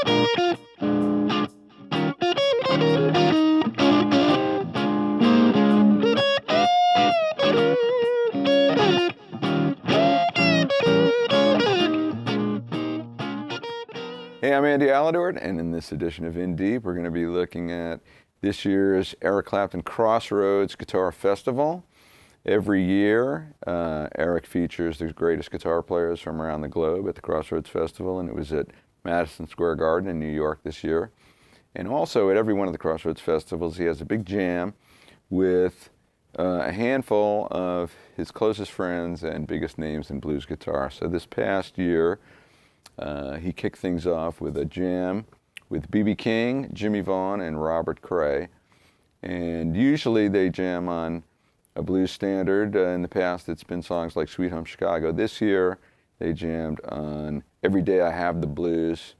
Hey, I'm Andy Aledort, and in this edition of In Deep, we're going to be looking at this year's Eric Clapton Crossroads Guitar Festival. Every year, Eric features the greatest guitar players from around the globe at the Crossroads Festival, and it was at Madison Square Garden in New York this year. And also at every one of the Crossroads Festivals, he has a big jam with a handful of his closest friends and biggest names in blues guitar. So this past year, he kicked things off with a jam with B.B. King, Jimmie Vaughan, and Robert Cray. And usually they jam on a blues standard. In the past, it's been songs like Sweet Home Chicago. This year, they jammed on Every Day I Have the Blues.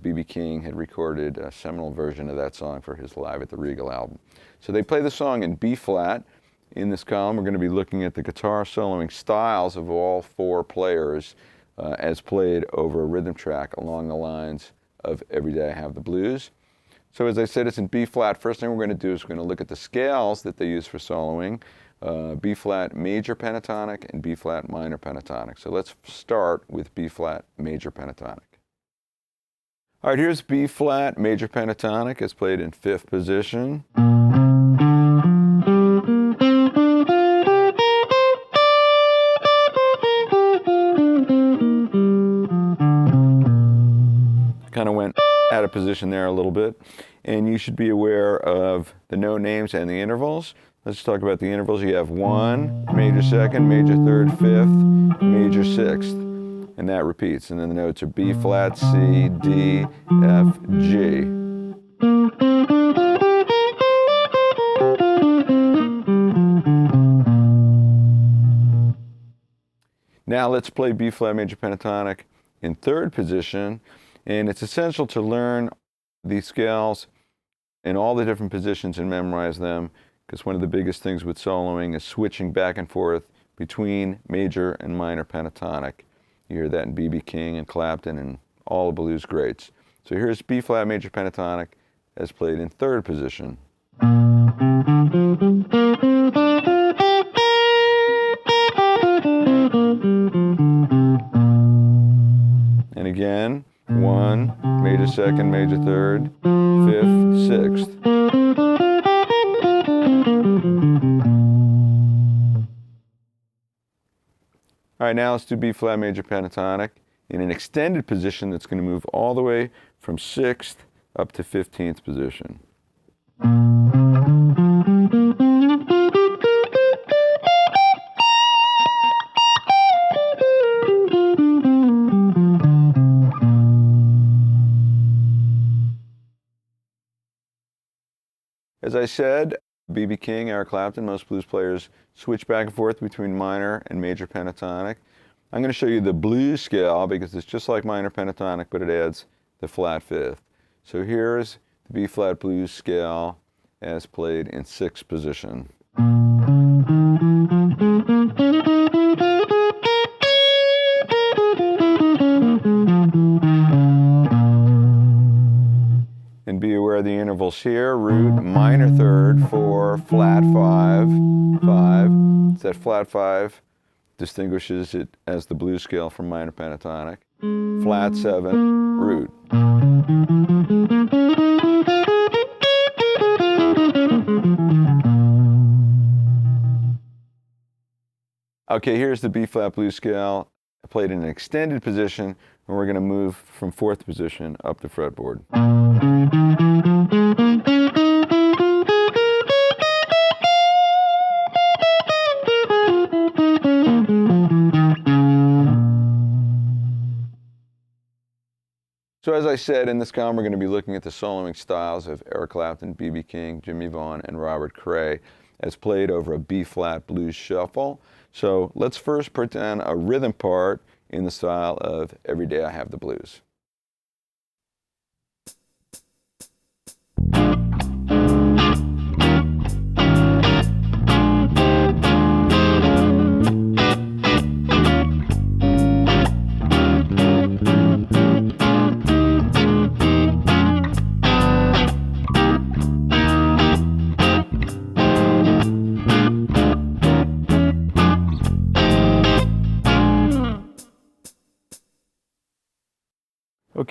B.B. King had recorded a seminal version of that song for his Live at the Regal album. So they play the song in B-flat. In this column, we're going to be looking at the guitar soloing styles of all four players as played over a rhythm track along the lines of Every Day I Have the Blues. So as I said, it's in B-flat. First thing we're going to do is we're going to look at the scales that they use for soloing, B-flat major pentatonic and B-flat minor pentatonic. So let's start with B-flat major pentatonic. All right, here's B-flat major pentatonic. It's played in 5th position. Kind of went out of position there a little bit. And you should be aware of the note names and the intervals. Let's talk about the intervals. You have 1, major 2nd, major 3rd, 5th, major 6th. And that repeats. And then the notes are B flat, C, D, F, G. Now let's play B flat major pentatonic in 3rd position. And it's essential to learn these scales in all the different positions and memorize them, because one of the biggest things with soloing is switching back and forth between major and minor pentatonic. You hear that in B.B. King and Clapton and all the blues greats. So here's B-flat major pentatonic as played in 3rd position. And again, 1, major 2nd, major 3rd, 5th, 6th. All right, now let's do B-flat major pentatonic in an extended position that's going to move all the way from 6th up to 15th position. As I said, B.B. King, Eric Clapton, most blues players switch back and forth between minor and major pentatonic. I'm going to show you the blues scale because it's just like minor pentatonic, but it adds the flat 5th. So here's the B-flat blues scale as played in 6th position. And be aware of the intervals here. Root, minor 3rd, 4, flat 5, 5. It's that flat 5 distinguishes it as the blues scale from minor pentatonic. Flat 7, root. Okay, here's the B-flat blues scale played in an extended position, and we're going to move from 4th position up the fretboard. So as I said, in this column, we're going to be looking at the soloing styles of Eric Clapton, B.B. King, Jimmie Vaughan, and Robert Cray as played over a B-flat blues shuffle. So let's first put down a rhythm part in the style of Every Day I Have the Blues.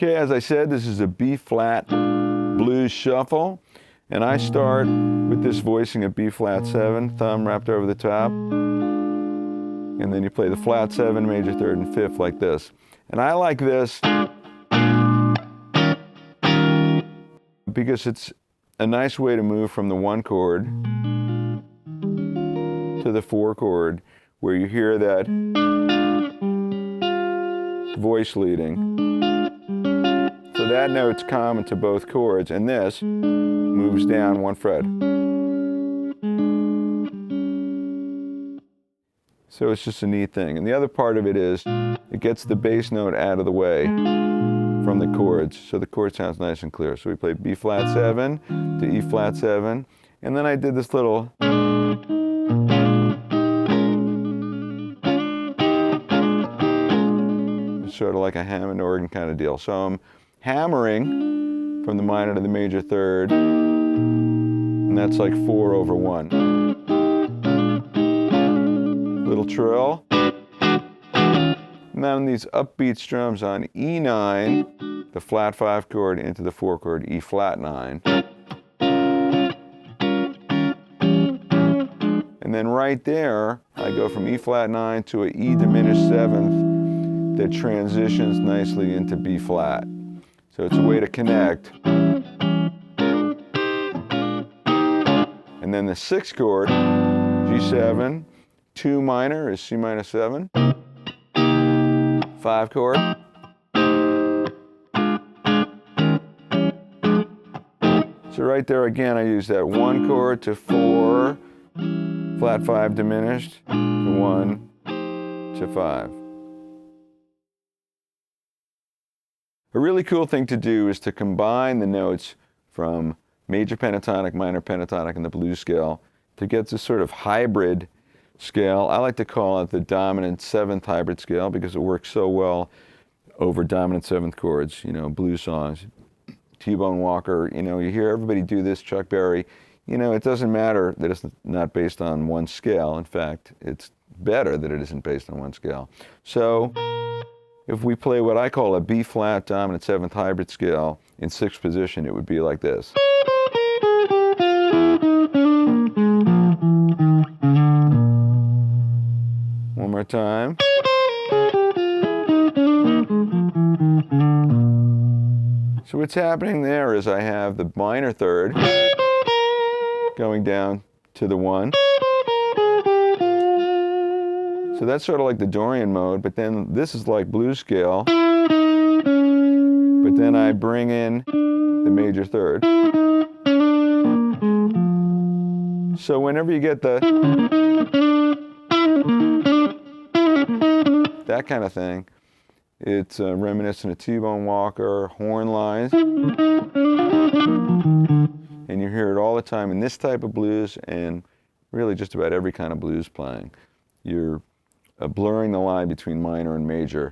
Okay, as I said, this is a B-flat blues shuffle, and I start with this voicing of B-flat 7, thumb wrapped over the top, and then you play the flat 7, major 3rd, and 5th like this. And I like this because it's a nice way to move from the 1 chord to the 4 chord, where you hear that voice leading. So that note's common to both chords, and this moves down 1 fret. So it's just a neat thing. And the other part of it is it gets the bass note out of the way from the chords, so the chord sounds nice and clear. So we played B-flat 7 to E-flat 7, and then I did this little sort of like a Hammond organ kind of deal. So I'm hammering from the minor to the major 3rd, and that's like 4 over 1. Little trill. And then these upbeat strums on E9, the flat 5 chord into the 4 chord, E-flat 9. And then right there, I go from E-flat 9 to an E diminished 7th that transitions nicely into B-flat. So it's a way to connect. And then the 6th chord, G7, 2 minor is C minor 7, 5 chord. So right there again, I use that 1 chord to 4, flat 5 diminished, to 1, to 5. A really cool thing to do is to combine the notes from major pentatonic, minor pentatonic, and the blues scale to get this sort of hybrid scale. I like to call it the dominant 7th hybrid scale because it works so well over dominant 7th chords, you know, blues songs. T-Bone Walker, you know, you hear everybody do this, Chuck Berry. You know, it doesn't matter that it's not based on one scale. In fact, it's better that it isn't based on one scale. So if we play what I call a B-flat dominant 7th hybrid scale in 6th position, it would be like this. One more time. So what's happening there is I have the minor 3rd going down to the 1. So that's sort of like the Dorian mode, but then this is like blues scale. But then I bring in the major 3rd. So whenever you get that kind of thing, it's reminiscent of T-Bone Walker, horn lines. And you hear it all the time in this type of blues and really just about every kind of blues playing. You're blurring the line between minor and major.